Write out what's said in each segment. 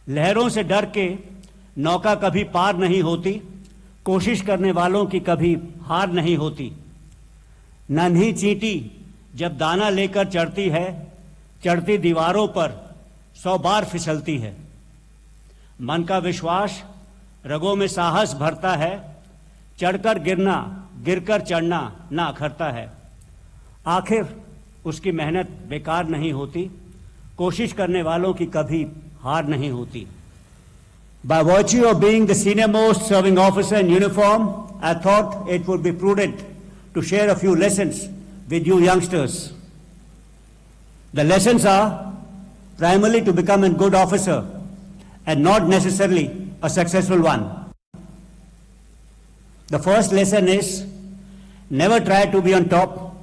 लहरों से डर के नौका कभी पार नहीं होती, कोशिश करने वालों की कभी हार नहीं होती। नन्ही चींटी जब दाना लेकर चढ़ती है, चढ़ती दीवारों पर 100 बार फिसलती है। मन का विश्वास रगों में साहस भरता है, चढ़कर गिरना गिरकर चढ़ना ना अखरता है। आखिर उसकी मेहनत बेकार नहीं होती, कोशिश करने वालों की कभी हार नहीं होती। By virtue of being the senior most serving officer in uniform, I thought it would be prudent to share a few lessons with you youngsters. The lessons are primarily to become a good officer and not necessarily a successful one. The first lesson is never try to be on top,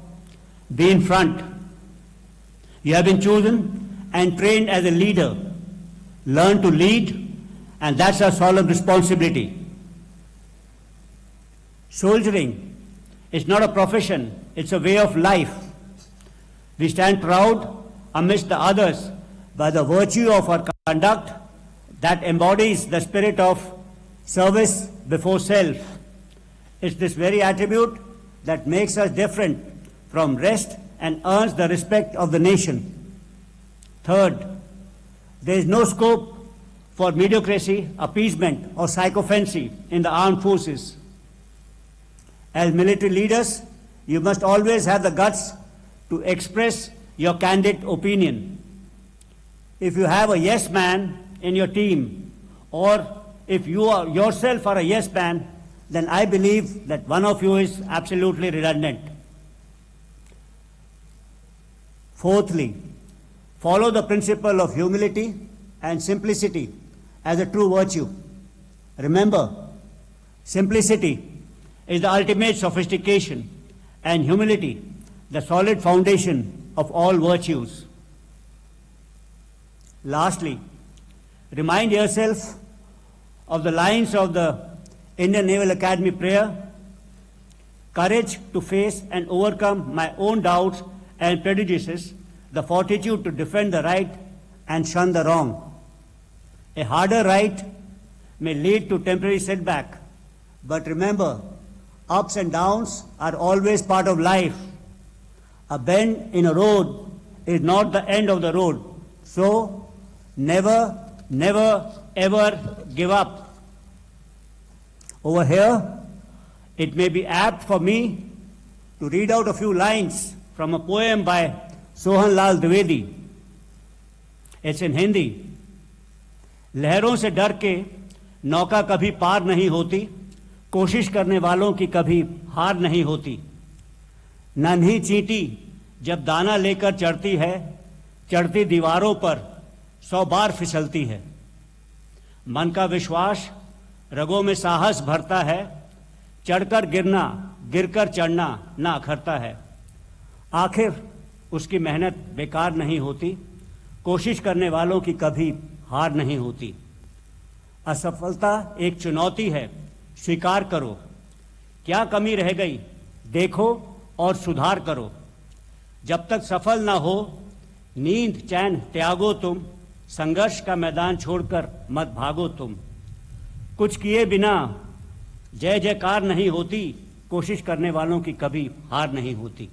be in front. You have been chosen and trained as a leader. Learn to lead, and that's our solemn responsibility. Soldiering is not a profession, it's a way of life. We stand proud amidst the others by the virtue of our conduct that embodies the spirit of service before self. It's this very attribute that makes us different from rest and earns the respect of the nation. Third, there is no scope for mediocrity, appeasement, or sycophancy in the armed forces. As military leaders, you must always have the guts to express your candid opinion. If you have a yes man in your team, or if you yourself are a yes man, then I believe that one of you is absolutely redundant. Fourthly, follow the principle of humility and simplicity as a true virtue. Remember, simplicity is the ultimate sophistication, and humility the solid foundation of all virtues. Lastly, remind yourself of the lines of the Indian Naval Academy prayer: courage to face and overcome my own doubts and prejudices, the fortitude to defend the right and shun the wrong. A harder right may lead to temporary setback, but remember, ups and downs are always part of life. A bend in a road is not the end of the road, so never, never, ever give up. Over here, it may be apt for me to read out a few lines from a poem by Sohan Lal Dwivedi. It's in Hindi. लहरों से डर के नौका कभी पार नहीं होती, कोशिश करने वालों की कभी हार नहीं होती। नन्ही चींटी जब दाना लेकर चढ़ती है, चढ़ती दीवारों पर 100 बार फिसलती है। मन का विश्वास रगों में साहस भरता है, चढ़कर गिरना गिरकर चढ़ना ना अखरता है। आखिर उसकी मेहनत बेकार नहीं होती, कोशिश करने वालों की कभी हार नहीं होती। असफलता एक चुनौती है, स्वीकार करो। क्या कमी रह गई देखो और सुधार करो। जब तक सफल ना हो नींद चैन त्यागो तुम, संघर्ष का मैदान छोड़कर मत भागो तुम। कुछ किए बिना जय जयकार नहीं होती, कोशिश करने वालों की कभी हार नहीं होती।